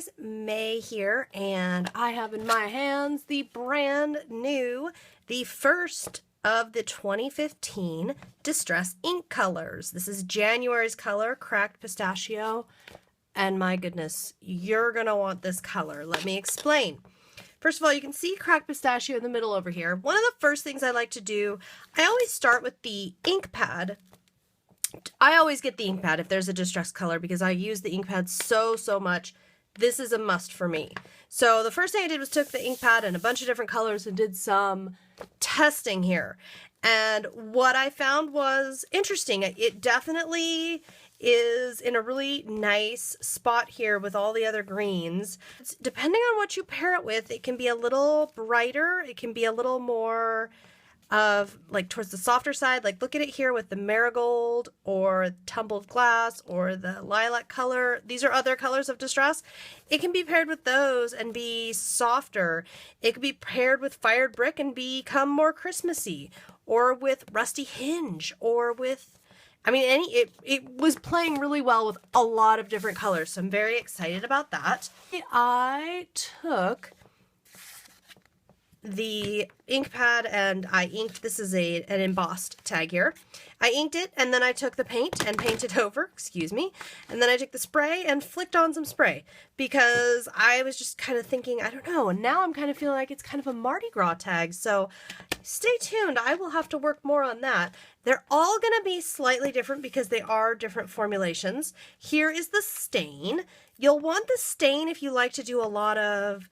guys, May here, and I have in my hands the brand new, the first of the 2015 Distress ink colors. This is January's color, Cracked Pistachio, and my goodness, you're gonna want this color. Let me explain. First of all, you can see Cracked Pistachio in the middle over here. One of the first things I like to do, I always start with the ink pad. I always get the ink pad if there's a distress color because I use the ink pad so much. This is a must for me. So the first thing I did was took the ink pad and a bunch of different colors and did some testing here. And what I found was interesting. It definitely is in a really nice spot here with all the other greens. Depending on what you pair it with, it can be a little brighter. It can be a little more of like towards the softer side. Like look at it here with the marigold or tumbled glass or the lilac color. These are other colors of distress. It can be paired with those and be softer. It could be paired with fired brick and become more Christmassy, or with rusty hinge, or with, I mean, it was playing really well with a lot of different colors. So I'm very excited about that. I took the ink pad and I inked, this is an embossed tag here. I inked it and then I took the paint and painted over, excuse me, and then I took the spray and flicked on some spray because I was just kind of thinking, I don't know, and now I'm kind of feeling like it's kind of a Mardi Gras tag, so stay tuned. I will have to work more on that. They're all going to be slightly different because they are different formulations. Here is the stain. You'll want the stain if you like to do a lot of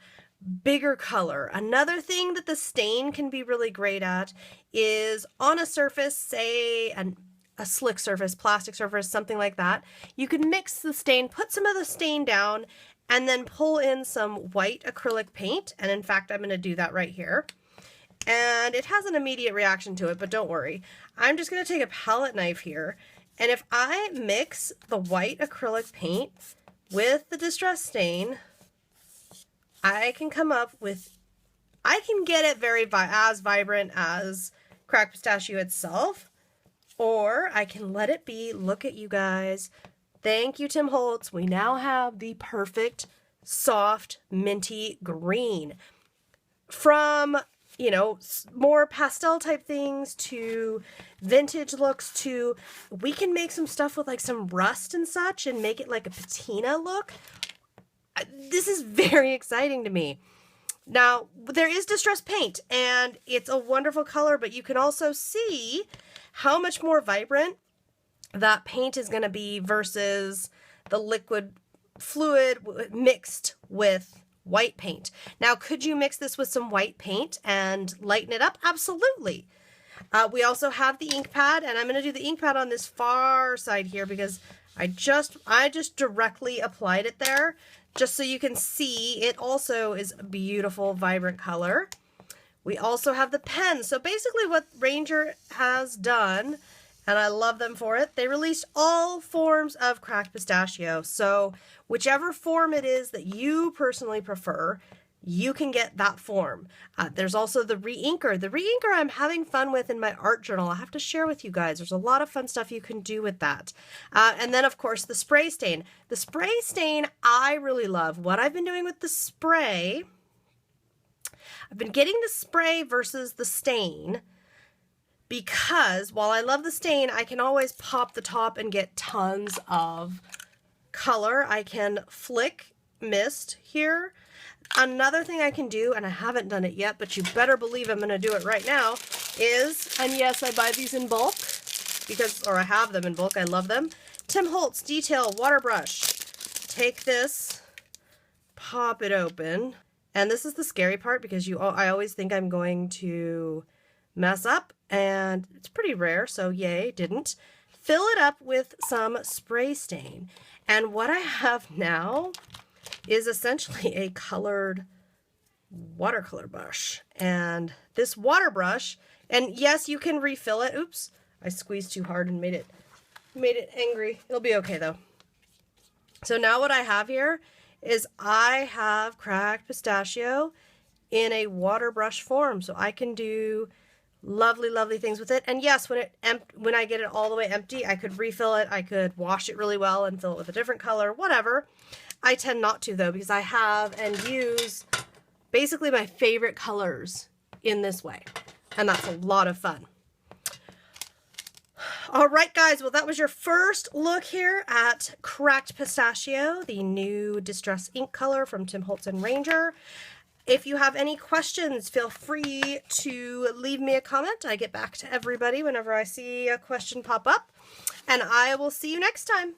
bigger color. Another thing that the stain can be really great at is on a surface, say a slick surface, plastic surface, something like that. You can mix the stain, put some of the stain down, and then pull in some white acrylic paint. And in fact, I'm going to do that right here. And it has an immediate reaction to it, but don't worry. I'm just going to take a palette knife here, and if I mix the white acrylic paint with the distress stain, I can come up with, I can get it very as vibrant as Cracked Pistachio itself, or I can let it be. Look at you guys. Thank you, Tim Holtz. We now have the perfect, soft, minty green. From, you know, more pastel type things to vintage looks to, we can make some stuff with like some rust and such and make it like a patina look. This is very exciting to me. Now, there is distress paint, and it's a wonderful color, but you can also see how much more vibrant that paint is going to be versus the liquid fluid mixed with white paint. Now, could you mix this with some white paint and lighten it up? Absolutely. We also have the ink pad, and I'm going to do the ink pad on this far side here because I just directly applied it there. Just so you can see, it also is a beautiful, vibrant color. We also have the pen. So basically what Ranger has done, and I love them for it, they released all forms of Cracked Pistachio. So whichever form it is that you personally prefer, you can get that form. There's also the re-inker. The re-inker I'm having fun with in my art journal. I have to share with you guys. There's a lot of fun stuff you can do with that. And then, of course, the spray stain. The spray stain I really love. What I've been doing with the spray, I've been getting the spray versus the stain because while I love the stain, I can always pop the top and get tons of color. I can flick mist here. Another thing I can do, and I haven't done it yet, but you better believe I'm going to do it right now, is, and yes, I buy these in bulk, because, or I have them in bulk, I love them, Tim Holtz Detail Water Brush. Take this, pop it open, and this is the scary part because I always think I'm going to mess up, and it's pretty rare, so yay, didn't. Fill it up with some spray stain, and what I have now is essentially a colored watercolor brush. And this water brush, and yes, you can refill it. Oops, I squeezed too hard and made it angry. It'll be okay though. So now what I have here is I have Cracked Pistachio in a water brush form. So I can do Lovely, lovely things with it. And yes, when I get it all the way empty, I could refill it. I could wash it really well and fill it with a different color, whatever. I tend not to though, because I have and use basically my favorite colors in this way. And that's a lot of fun. All right, guys. Well, that was your first look here at Cracked Pistachio, the new Distress ink color from Tim Holtz and Ranger. If you have any questions, feel free to leave me a comment. I get back to everybody whenever I see a question pop up. And I will see you next time.